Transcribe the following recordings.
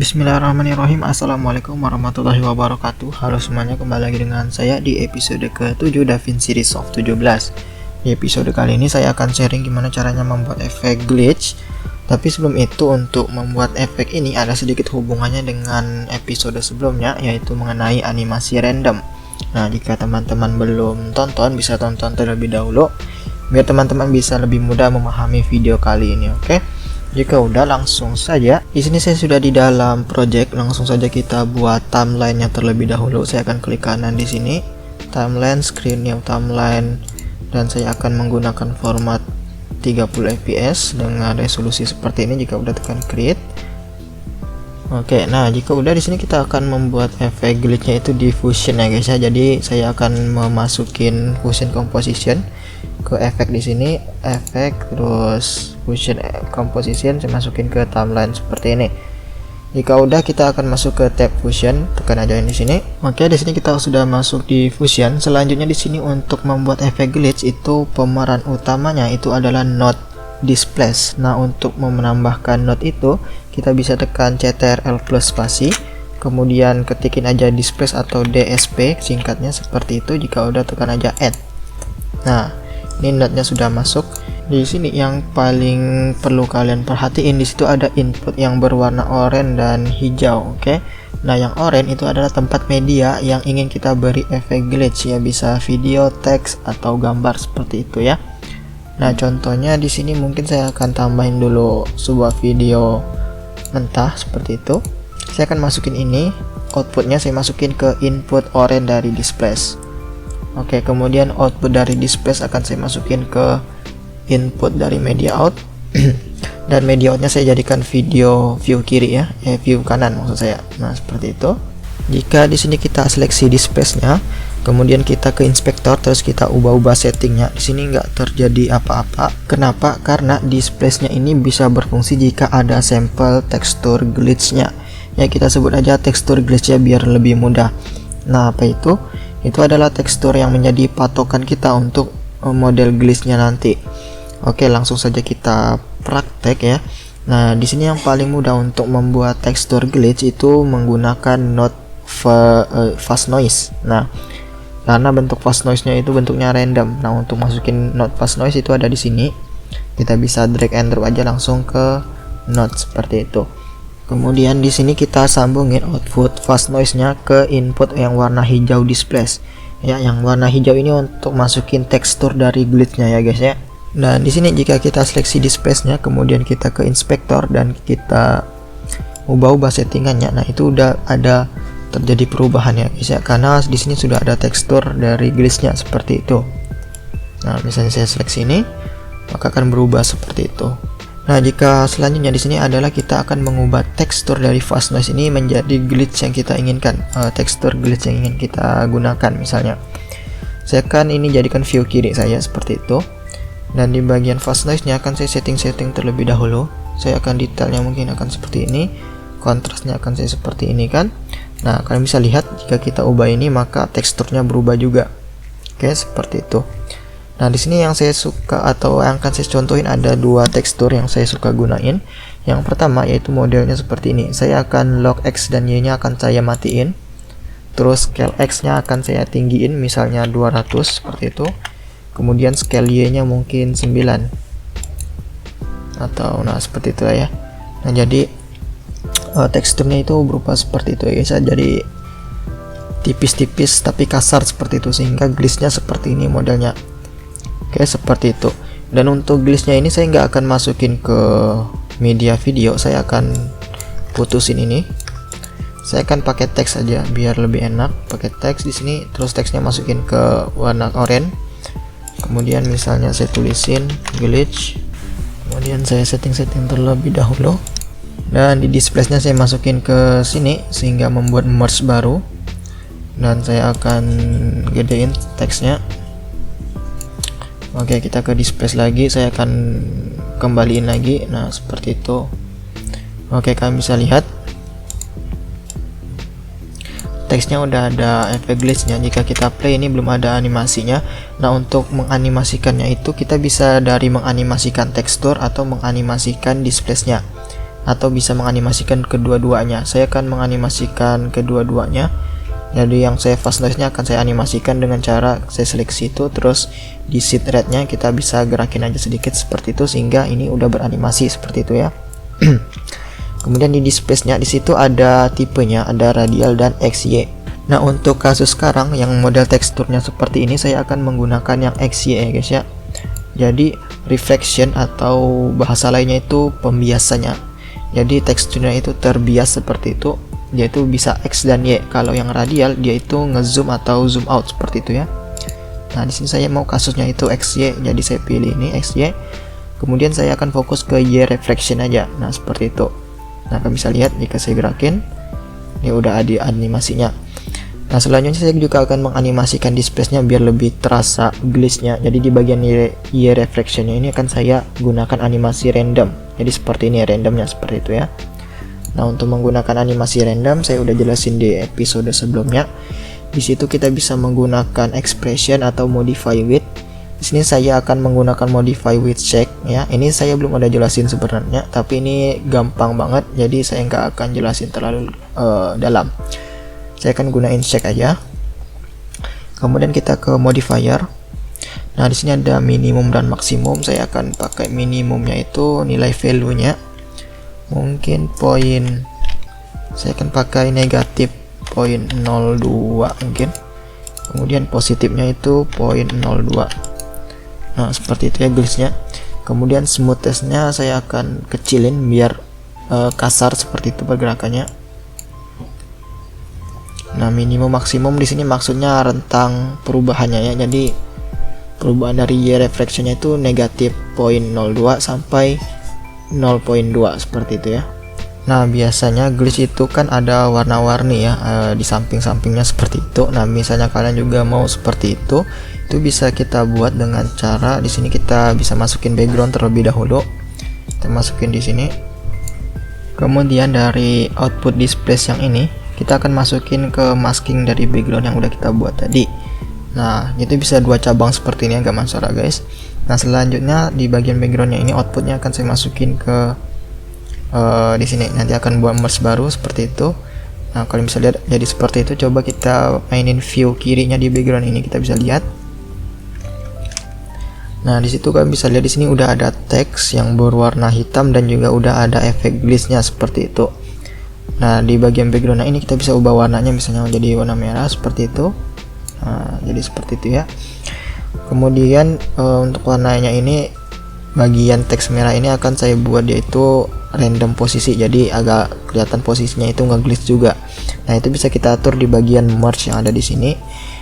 Bismillahirrahmanirrahim. Assalamualaikum warahmatullahi wabarakatuh. Halo semuanya, kembali lagi dengan saya di episode ke-7 DaVinci Resolve 17. Di episode kali ini saya akan sharing gimana caranya membuat efek glitch. Tapi sebelum itu, untuk membuat efek ini ada sedikit hubungannya dengan episode sebelumnya, yaitu mengenai animasi random. Nah, jika teman-teman belum tonton, bisa tonton terlebih dahulu biar teman-teman bisa lebih mudah memahami video kali ini, oke? Jika udah, langsung saja. Di sini saya sudah di dalam project. Langsung saja kita buat timeline-nya terlebih dahulu. Saya akan klik kanan di sini, timeline, screen new timeline, dan saya akan menggunakan format 30 fps dengan resolusi seperti ini. Jika udah, tekan create. Oke, nah jika udah, di sini kita akan membuat efek glitch-nya itu di fusion ya guys ya. Jadi saya akan memasukin fusion composition ke efek di sini, efek, terus fusion composition, saya masukin ke timeline seperti ini. Jika udah, kita akan masuk ke tab fusion, tekan aja di sini. Oke, di sini kita sudah masuk di fusion. Selanjutnya di sini untuk membuat efek glitch itu pemeran utamanya itu adalah node displace. Nah, untuk menambahkan node itu kita bisa tekan CTRL plus spasi, kemudian ketikin aja displace atau DSP singkatnya seperti itu. Jika udah, tekan aja add. Nah, ini node-nya sudah masuk. Di sini yang paling perlu kalian perhatiin, di situ ada input yang berwarna oranye dan hijau, oke? Nah, yang oranye itu adalah tempat media yang ingin kita beri efek glitch ya, bisa video, teks, atau gambar seperti itu ya. Nah, contohnya di sini mungkin saya akan tambahin dulu sebuah video mentah seperti itu. Saya akan masukin ini, outputnya saya masukin ke input oranye dari displace. Oke, kemudian output dari displace akan saya masukin ke input dari media out. Dan media outnya saya jadikan video view kiri ya, view kanan maksud saya. Nah, seperti itu. Jika di sini kita seleksi displace-nya, kemudian kita ke inspektor, terus kita ubah-ubah settingnya. Di sini nggak terjadi apa-apa. Kenapa? Karena displace-nya ini bisa berfungsi jika ada sampel tekstur glitch-nya. Ya, kita sebut aja tekstur glitch-nya biar lebih mudah. Nah, apa itu? Itu adalah tekstur yang menjadi patokan kita untuk model glitch-nya nanti. Oke, langsung saja kita praktek ya. Nah, di sini yang paling mudah untuk membuat tekstur glitch itu menggunakan node fast noise. Nah, karena bentuk fast noise-nya itu bentuknya random. Nah, untuk masukin node fast noise itu ada di sini. Kita bisa drag and drop aja langsung ke node seperti itu. Kemudian di sini kita sambungin output fast noise-nya ke input yang warna hijau displace. Ya, yang warna hijau ini untuk masukin tekstur dari glitch-nya ya guys ya. Dan di sini jika kita seleksi displace-nya, kemudian kita ke inspektor dan kita ubah-ubah settingannya, nah itu udah ada terjadi perubahan ya guys ya, karena di sini sudah ada tekstur dari glitch-nya seperti itu. Nah, misalnya saya seleksi ini, maka akan berubah seperti itu. Nah, jika selanjutnya di sini adalah kita akan mengubah tekstur dari fast noise ini menjadi glitch yang kita inginkan, tekstur glitch yang ingin kita gunakan. Misalnya, saya akan ini jadikan view kiri saya seperti itu. Dan di bagian fast noise-nya akan saya setting terlebih dahulu. Saya akan detailnya mungkin akan seperti ini, kontrasnya akan saya seperti ini kan. Nah, kalian bisa lihat jika kita ubah ini maka teksturnya berubah juga. Oke, seperti itu. Nah, di sini yang saya suka atau yang akan saya contohin ada dua tekstur yang saya suka gunain. Yang pertama yaitu modelnya seperti ini. Saya akan lock X dan Y-nya akan saya matiin. Terus scale X-nya akan saya tinggiin misalnya 200 seperti itu. Kemudian scale Y-nya mungkin 9. Atau nah seperti itu ya. Nah, jadi teksturnya itu berupa seperti itu ya guys. Jadi tipis-tipis tapi kasar seperti itu, sehingga glitch-nya seperti ini modelnya. Oke, seperti itu. Dan untuk glitch-nya ini saya nggak akan masukin ke media video, saya akan putusin ini. Saya akan pakai teks aja biar lebih enak. Pakai teks di sini, terus teksnya masukin ke warna oranye. Kemudian misalnya saya tulisin glitch. Kemudian saya setting terlebih dahulu. Dan di displace-nya saya masukin ke sini sehingga membuat merge baru. Dan saya akan gedein teksnya. Oke, kita ke displace lagi, saya akan kembaliin lagi. Nah, seperti itu. Oke, kalian bisa lihat teksnya udah ada efek glitch-nya. Jika kita play ini belum ada animasinya. Nah, untuk menganimasikannya itu kita bisa dari menganimasikan tekstur atau menganimasikan displace-nya. atau bisa menganimasikan kedua-duanya. Saya akan menganimasikan kedua-duanya. Jadi yang saya fast noise nya akan saya animasikan dengan cara saya seleksi itu, terus di seed rate-nya kita bisa gerakin aja sedikit seperti itu sehingga ini udah beranimasi seperti itu ya. Kemudian di displace-nya di situ ada tipenya, ada radial dan XY. Nah, untuk kasus sekarang yang model teksturnya seperti ini saya akan menggunakan yang XY ya guys ya. Jadi reflection atau bahasa lainnya itu pembiasanya. Jadi teksturnya itu terbias seperti itu, yaitu bisa X dan Y. Kalau yang radial dia itu ngezoom atau zoom out seperti itu ya. Nah, di sini saya mau kasusnya itu XY, jadi saya pilih ini XY. Kemudian saya akan fokus ke Y reflection aja. Nah, seperti itu. Nah, kalian bisa lihat jika saya gerakin, ini udah ada animasinya. Nah, selanjutnya saya juga akan menganimasikan displace-nya biar lebih terasa glitch-nya. Jadi di bagian Y reflection-nya ini akan saya gunakan animasi random. Jadi seperti ini randomnya seperti itu ya. Nah, untuk menggunakan animasi random saya udah jelasin di episode sebelumnya. Di situ kita bisa menggunakan expression atau modify with. Di sini saya akan menggunakan modify with check ya. Ini saya belum ada jelasin sebenarnya, tapi ini gampang banget. Jadi saya nggak akan jelasin terlalu dalam. Saya akan gunain check aja. Kemudian kita ke modifier. Nah, di sini ada minimum dan maksimum. Saya akan pakai minimumnya itu nilai value-nya. Mungkin poin, saya akan pakai negatif poin 02 mungkin. Kemudian positifnya itu poin 02. Nah, seperti itu ya glitch-nya. Kemudian smoothness-nya saya akan kecilin biar kasar seperti itu pergerakannya. Nah, minimum maksimum di sini maksudnya rentang perubahannya ya. Jadi perubahan dari Y reflection-nya itu negatif poin 02 sampai 0.2 seperti itu ya. Nah, biasanya glitch itu kan ada warna-warni ya di samping-sampingnya seperti itu. Nah, misalnya kalian juga mau seperti itu bisa kita buat dengan cara di sini kita bisa masukin background terlebih dahulu. Kita masukin di sini. Kemudian dari output display yang ini kita akan masukin ke masking dari background yang udah kita buat tadi. Nah, itu bisa dua cabang seperti ini, agak masalah guys. Nah, selanjutnya di bagian backgroundnya ini outputnya akan saya masukin ke di sini. Nanti akan buat merge baru seperti itu. Nah, kalian bisa lihat jadi seperti itu. Coba kita mainin view kirinya di background ini, kita bisa lihat. Nah, di situ kalian bisa lihat di sini udah ada teks yang berwarna hitam dan juga udah ada efek glitch-nya seperti itu. Nah, di bagian background ini kita bisa ubah warnanya, misalnya jadi warna merah seperti itu. Nah, jadi seperti itu ya. Kemudian untuk warnanya ini bagian teks merah ini akan saya buat yaitu random posisi, jadi agak kelihatan posisinya itu nge-glitch juga. Nah, itu bisa kita atur di bagian merge yang ada di sini.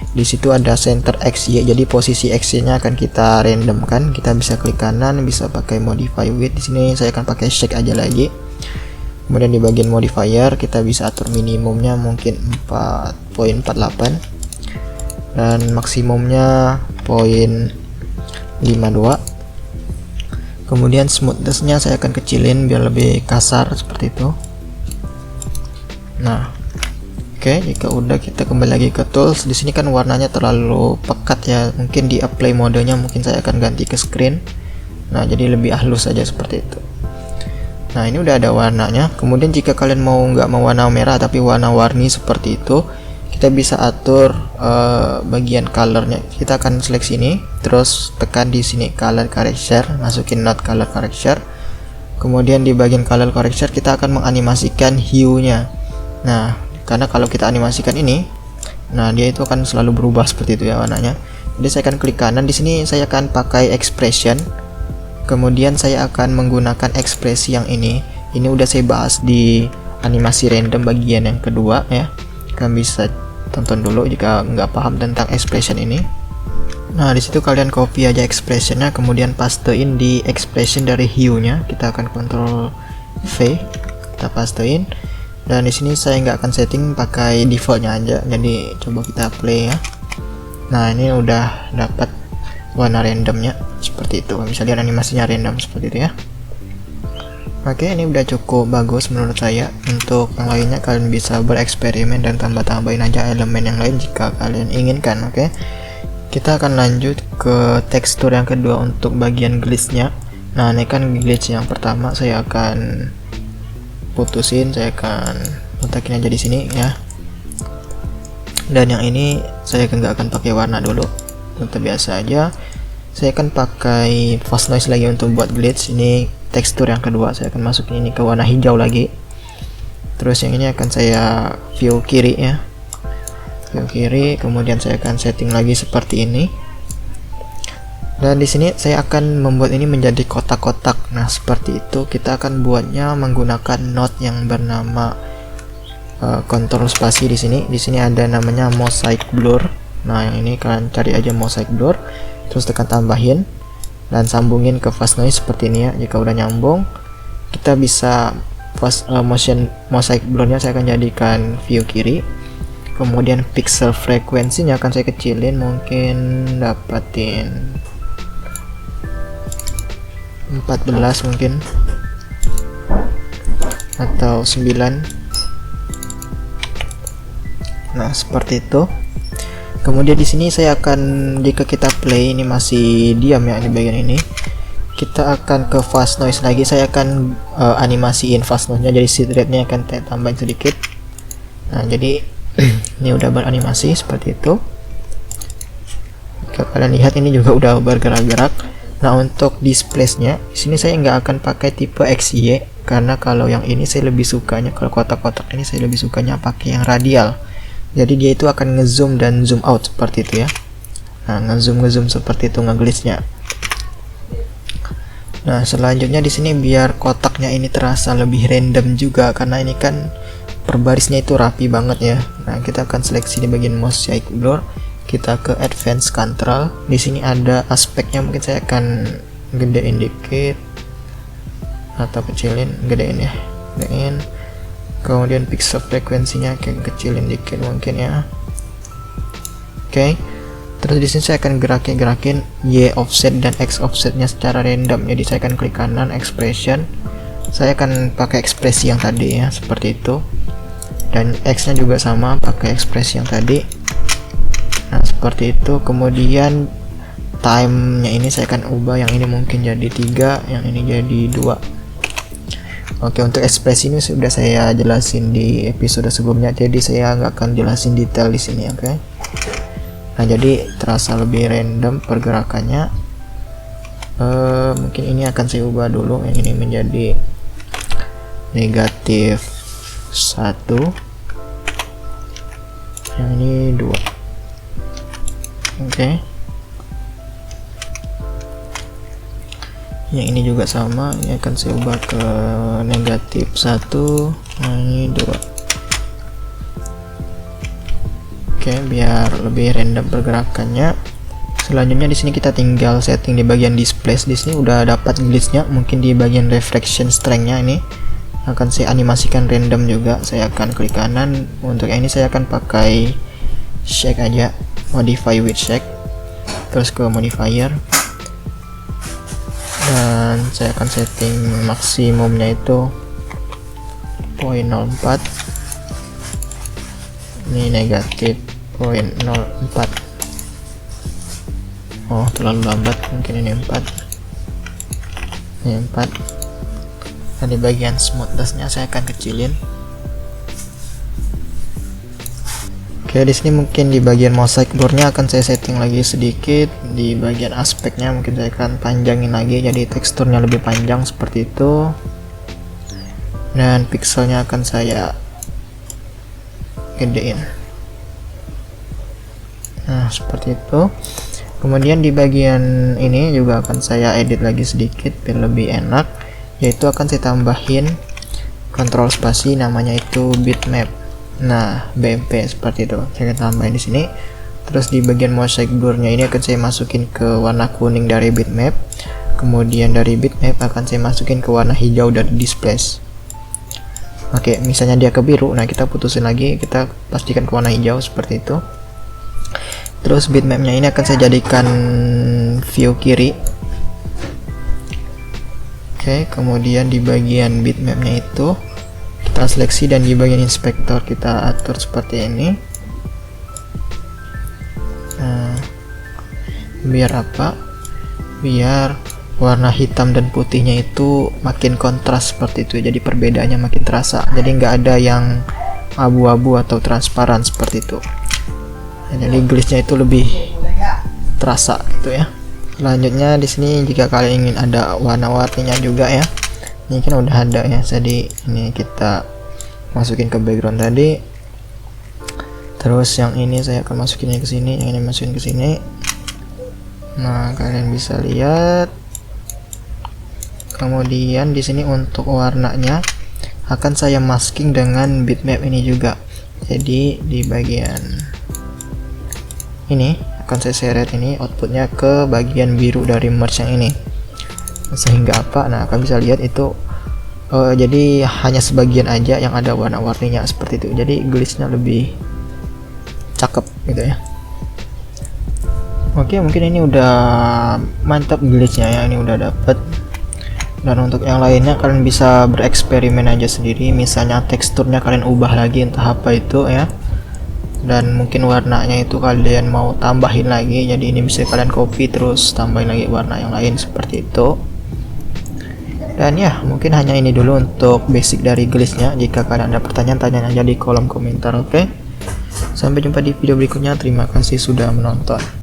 Di situ ada center XY, jadi posisi XY-nya akan kita randomkan. Kita bisa klik kanan, bisa pakai modify with. Di sini saya akan pakai check aja lagi. Kemudian di bagian modifier kita bisa atur minimumnya mungkin 4.48 dan maksimumnya poin 52. Kemudian smoothness-nya saya akan kecilin biar lebih kasar seperti itu. Nah, oke, jika udah kita kembali lagi ke tools. Di sini kan warnanya terlalu pekat ya, mungkin di apply modenya mungkin saya akan ganti ke screen. Nah, jadi lebih halus saja seperti itu. Nah, ini udah ada warnanya. Kemudian jika kalian mau nggak mau warna merah tapi warna-warni seperti itu, kita bisa atur bagian colornya. Kita akan seleksi ini, terus tekan di sini color corrector, masukin node color corrector. Kemudian di bagian color corrector kita akan menganimasikan hue-nya. Nah, karena kalau kita animasikan ini, nah dia itu akan selalu berubah seperti itu ya warnanya. Jadi saya akan klik kanan, di sini saya akan pakai expression. Kemudian saya akan menggunakan ekspresi yang ini. Ini udah saya bahas di animasi random bagian yang kedua ya. Kalian bisa tonton dulu jika nggak paham tentang expression ini. Nah, di situ kalian copy aja expressionnya, kemudian pastein di expression dari hue-nya. Kita akan Ctrl V, kita pastein. Dan di sini saya nggak akan setting, pakai defaultnya aja. Jadi coba kita play ya. Nah, ini udah dapat warna randomnya seperti itu. Bisa lihat animasinya random seperti itu ya. Oke, ini udah cukup bagus menurut saya. Untuk yang lainnya kalian bisa bereksperimen dan tambah-tambahin aja elemen yang lain jika kalian inginkan. Oke, kita akan lanjut ke tekstur yang kedua untuk bagian glitch-nya. Nah, ini kan glitch yang pertama, saya akan putusin, saya akan letakin aja di sini ya. Dan yang ini saya nggak akan pakai warna dulu, tetap biasa aja. Saya akan pakai fast noise lagi untuk buat glitch. Ini tekstur yang kedua, saya akan masukin ini ke warna hijau lagi. Terus yang ini akan saya view kiri ya, view kiri. Kemudian saya akan setting lagi seperti ini. Dan di sini saya akan membuat ini menjadi kotak-kotak. Nah, seperti itu kita akan buatnya menggunakan node yang bernama kontrol spasi di sini. Di sini ada namanya mosaic blur. Nah, yang ini kalian cari aja mosaic blur, terus tekan tambahin dan sambungin ke fast noise seperti ini ya. Jika udah nyambung, kita bisa motion mosaic blurnya saya akan jadikan view kiri. Kemudian pixel frekuensinya akan saya kecilin, mungkin dapatin 14 mungkin, atau 9. Nah, seperti itu. Kemudian di sini saya akan, jika kita play ini masih diam ya di bagian ini, kita akan ke fast noise lagi. Saya akan animasiin fast noise nya, jadi seed rate-nya akan tambahin sedikit. Nah, jadi ini udah beranimasi seperti itu. Jika kalian lihat ini juga udah bergerak-gerak. Nah, untuk displace-nya di sini saya nggak akan pakai tipe XY, karena kalau yang ini saya lebih sukanya, kalau kotak-kotak ini saya lebih sukanya pakai yang radial. Jadi dia itu akan ngezoom dan zoom out seperti itu ya. Nah, ngezoom seperti itu ngeglitch-nya. Nah, selanjutnya di sini biar kotaknya ini terasa lebih random juga, karena ini kan per barisnya itu rapi banget ya. Nah, kita akan seleksi di bagian mosaic blur. Kita ke advanced control. Di sini ada aspeknya, mungkin saya akan gedein dikit atau kecilin, gedein ya, gedein. Kemudian pixel frekuensinya kayak kecilin dikit mungkin ya. Oke. Terus di sini saya akan gerakin Y offset dan X offsetnya secara random. Jadi saya akan klik kanan expression. Saya akan pakai ekspresi yang tadi ya, seperti itu. Dan X-nya juga sama, pakai ekspresi yang tadi. Nah, seperti itu. Kemudian time-nya ini saya akan ubah, yang ini mungkin jadi 3, yang ini jadi 2. Oke, untuk ekspresi ini sudah saya jelasin di episode sebelumnya, jadi saya nggak akan jelasin detail di sini, oke. Nah, jadi terasa lebih random pergerakannya. Mungkin ini akan saya ubah dulu, yang ini menjadi -1, yang ini 2. Oke. Yang ini juga sama, ini akan saya ubah ke -1, nah ini 2. Oke, biar lebih random pergerakannya. Selanjutnya di sini kita tinggal setting di bagian display. Di sini udah dapat glitch-nya, mungkin di bagian reflection strength-nya ini akan saya animasikan random juga. Saya akan klik kanan. Untuk yang ini saya akan pakai shake aja, modify with shake, terus ke modifier, dan saya akan setting maksimumnya itu 0.04. ini -0.04. oh, terlalu lambat, mungkin ini 4. Ini 4. Dan di bagian smoothness-nya saya akan kecilin. Oke, di sini mungkin di bagian mosaic blur-nya akan saya setting lagi sedikit. Di bagian aspeknya mungkin saya akan panjangin lagi, jadi teksturnya lebih panjang seperti itu. Dan pixelnya akan saya gedein. Nah, seperti itu. Kemudian di bagian ini juga akan saya edit lagi sedikit biar lebih enak, yaitu akan saya tambahin kontrol spasi, namanya itu bitmap. Nah, BMP seperti itu. Saya akan tambahin di sini. Terus di bagian mosaic blur-nya ini akan saya masukin ke warna kuning dari bitmap. Kemudian dari bitmap akan saya masukin ke warna hijau dari displace. Oke, misalnya dia ke biru, nah kita putusin lagi, kita pastikan ke warna hijau seperti itu. Terus bitmap-nya ini akan saya jadikan view kiri. Oke, kemudian di bagian bitmap-nya itu kita seleksi, dan di bagian inspektor kita atur seperti ini. Nah, biar apa? Biar warna hitam dan putihnya itu makin kontras seperti itu, jadi perbedaannya makin terasa, jadi nggak ada yang abu-abu atau transparan seperti itu. Jadi glitch-nya itu lebih terasa gitu ya. Selanjutnya di sini jika kalian ingin ada warna-warninya juga ya, ini kan udah ada ya, jadi ini kita masukin ke background tadi. Terus yang ini saya akan masukinnya ke sini, yang ini masukin ke sini. Nah, kalian bisa lihat. Kemudian di sini untuk warnanya akan saya masking dengan bitmap ini juga. Jadi di bagian ini akan saya seret ini outputnya ke bagian biru dari merge yang ini. Sehingga apa? Nah, kalian bisa lihat itu jadi hanya sebagian aja yang ada warna-warninya seperti itu. Jadi glitchnya lebih cakep gitu ya. Oke, mungkin ini udah mantap glitchnya ya, ini udah dapet. Dan untuk yang lainnya kalian bisa bereksperimen aja sendiri, misalnya teksturnya kalian ubah lagi entah apa itu ya, dan mungkin warnanya itu kalian mau tambahin lagi, jadi ini bisa kalian copy terus tambahin lagi warna yang lain seperti itu. Dan ya mungkin hanya ini dulu untuk basic dari glitchnya. Jika kalian ada pertanyaan, tanya aja di kolom komentar. Oke, sampai jumpa di video berikutnya. Terima kasih sudah menonton.